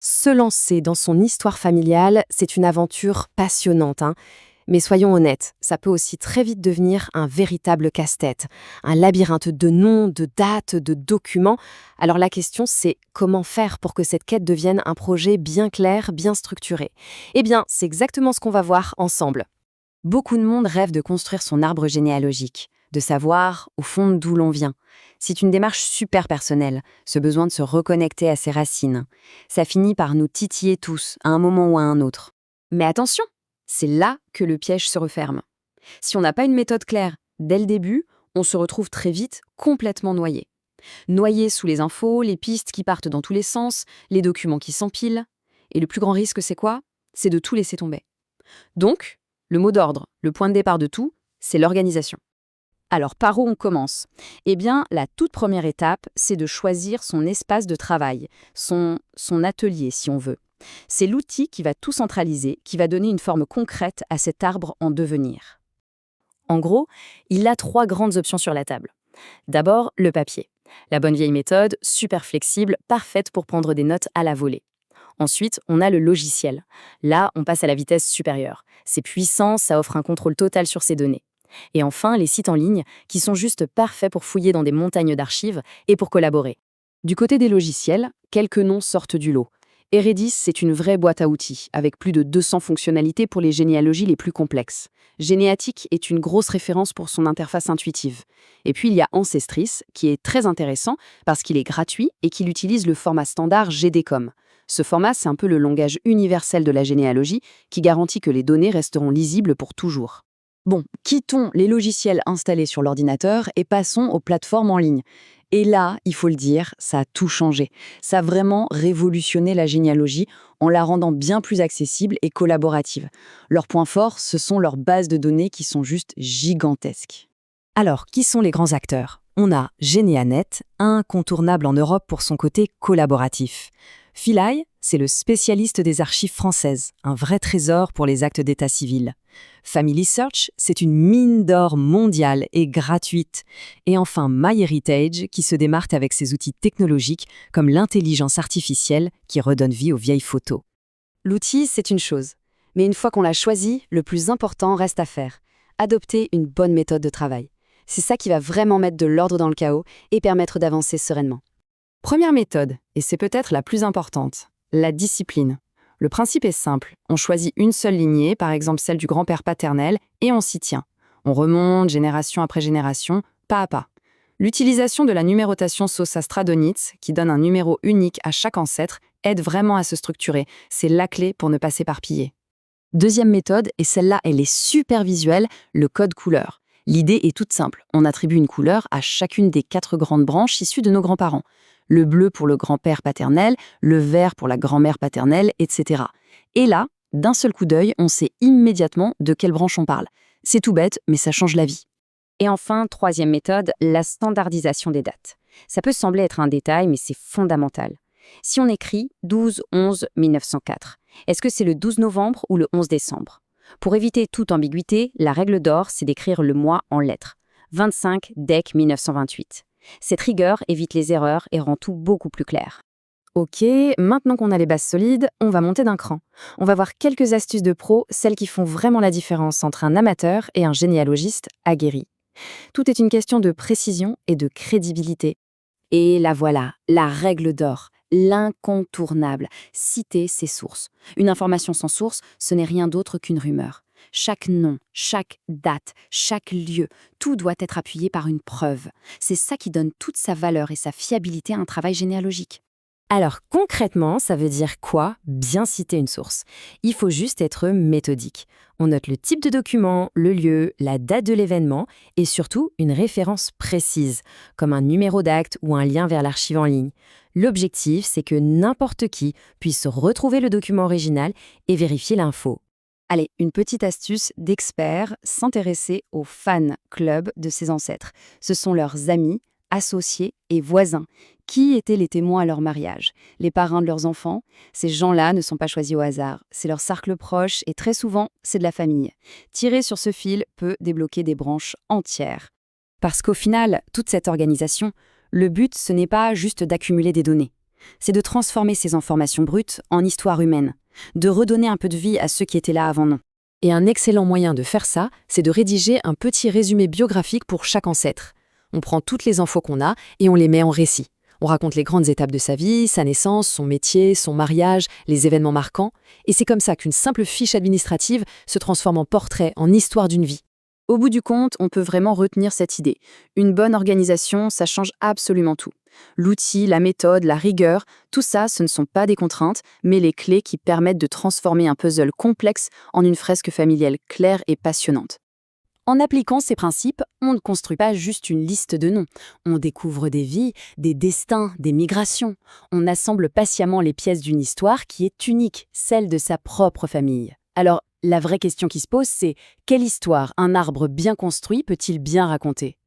Se lancer dans son histoire familiale, c'est une aventure passionnante, hein. Mais soyons honnêtes, ça peut aussi très vite devenir un véritable casse-tête, un labyrinthe de noms, de dates, de documents. Alors la question, c'est comment faire pour que cette quête devienne un projet bien clair, bien structuré? Eh bien, c'est exactement ce qu'on va voir ensemble. Beaucoup de monde rêve de construire son arbre généalogique, de savoir, au fond, d'où l'on vient. C'est une démarche super personnelle, ce besoin de se reconnecter à ses racines. Ça finit par nous titiller tous, à un moment ou à un autre. Mais attention, c'est là que le piège se referme. Si on n'a pas une méthode claire dès le début, on se retrouve très vite complètement noyé. Noyé sous les infos, les pistes qui partent dans tous les sens, les documents qui s'empilent. Et le plus grand risque, c'est quoi? C'est de tout laisser tomber. Donc, le mot d'ordre, le point de départ de tout, c'est l'organisation. Alors, par où on commence? Eh bien, la toute première étape, c'est de choisir son espace de travail, son atelier, si on veut. C'est l'outil qui va tout centraliser, qui va donner une forme concrète à cet arbre en devenir. En gros, il a trois grandes options sur la table. D'abord, le papier. La bonne vieille méthode, super flexible, parfaite pour prendre des notes à la volée. Ensuite, on a le logiciel. Là, on passe à la vitesse supérieure. C'est puissant, ça offre un contrôle total sur ses données. Et enfin, les sites en ligne, qui sont juste parfaits pour fouiller dans des montagnes d'archives et pour collaborer. Du côté des logiciels, quelques noms sortent du lot. Eredis, c'est une vraie boîte à outils, avec plus de 200 fonctionnalités pour les généalogies les plus complexes. Généatique est une grosse référence pour son interface intuitive. Et puis il y a Ancestris, qui est très intéressant parce qu'il est gratuit et qu'il utilise le format standard GDCOM. Ce format, c'est un peu le langage universel de la généalogie qui garantit que les données resteront lisibles pour toujours. Bon, quittons les logiciels installés sur l'ordinateur et passons aux plateformes en ligne. Et là, il faut le dire, ça a tout changé. Ça a vraiment révolutionné la généalogie en la rendant bien plus accessible et collaborative. Leurs points forts, ce sont leurs bases de données qui sont juste gigantesques. Alors, qui sont les grands acteurs? On a Généanet, incontournable en Europe pour son côté collaboratif. Philae, c'est le spécialiste des archives françaises, un vrai trésor pour les actes d'état civil. Family Search, c'est une mine d'or mondiale et gratuite. Et enfin MyHeritage, qui se démarque avec ses outils technologiques comme l'intelligence artificielle qui redonne vie aux vieilles photos. L'outil, c'est une chose. Mais une fois qu'on l'a choisi, le plus important reste à faire. Adopter une bonne méthode de travail. C'est ça qui va vraiment mettre de l'ordre dans le chaos et permettre d'avancer sereinement. Première méthode, et c'est peut-être la plus importante, la discipline. Le principe est simple, on choisit une seule lignée, par exemple celle du grand-père paternel, et on s'y tient. On remonte génération après génération, pas à pas. L'utilisation de la numérotation Sosa-Stradonitz, qui donne un numéro unique à chaque ancêtre, aide vraiment à se structurer. C'est la clé pour ne pas s'éparpiller. Deuxième méthode, et celle-là, elle est super visuelle, le code couleur. L'idée est toute simple, on attribue une couleur à chacune des 4 grandes branches issues de nos grands-parents. Le bleu pour le grand-père paternel, le vert pour la grand-mère paternelle, etc. Et là, d'un seul coup d'œil, on sait immédiatement de quelle branche on parle. C'est tout bête, mais ça change la vie. Et enfin, troisième méthode, la standardisation des dates. Ça peut sembler être un détail, mais c'est fondamental. Si on écrit 12-11-1904, est-ce que c'est le 12 novembre ou le 11 décembre? Pour éviter toute ambiguïté, la règle d'or, c'est d'écrire le mois en lettres. 25 DEC 1928. Cette rigueur évite les erreurs et rend tout beaucoup plus clair. Ok, maintenant qu'on a les bases solides, on va monter d'un cran. On va voir quelques astuces de pro, celles qui font vraiment la différence entre un amateur et un généalogiste aguerri. Tout est une question de précision et de crédibilité. Et la voilà, la règle d'or, l'incontournable, citer ses sources. Une information sans source, ce n'est rien d'autre qu'une rumeur. Chaque nom, chaque date, chaque lieu, tout doit être appuyé par une preuve. C'est ça qui donne toute sa valeur et sa fiabilité à un travail généalogique. Alors concrètement, ça veut dire quoi, bien citer une source? Il faut juste être méthodique. On note le type de document, le lieu, la date de l'événement et surtout une référence précise, comme un numéro d'acte ou un lien vers l'archive en ligne. L'objectif, c'est que n'importe qui puisse retrouver le document original et vérifier l'info. Allez, une petite astuce d'expert, s'intéresser aux fan clubs de ses ancêtres. Ce sont leurs amis, associés et voisins. Qui étaient les témoins à leur mariage? Les parrains de leurs enfants? Ces gens-là ne sont pas choisis au hasard. C'est leur cercle proche et très souvent, c'est de la famille. Tirer sur ce fil peut débloquer des branches entières. Parce qu'au final, toute cette organisation, le but, ce n'est pas juste d'accumuler des données. C'est de transformer ces informations brutes en histoire humaine, de redonner un peu de vie à ceux qui étaient là avant nous. Et un excellent moyen de faire ça, c'est de rédiger un petit résumé biographique pour chaque ancêtre. On prend toutes les infos qu'on a et on les met en récit. On raconte les grandes étapes de sa vie, sa naissance, son métier, son mariage, les événements marquants. Et c'est comme ça qu'une simple fiche administrative se transforme en portrait, en histoire d'une vie. Au bout du compte, on peut vraiment retenir cette idée. Une bonne organisation, ça change absolument tout. L'outil, la méthode, la rigueur, tout ça, ce ne sont pas des contraintes, mais les clés qui permettent de transformer un puzzle complexe en une fresque familiale claire et passionnante. En appliquant ces principes, on ne construit pas juste une liste de noms. On découvre des vies, des destins, des migrations. On assemble patiemment les pièces d'une histoire qui est unique, celle de sa propre famille. Alors, la vraie question qui se pose, c'est quelle histoire un arbre bien construit peut-il bien raconter ?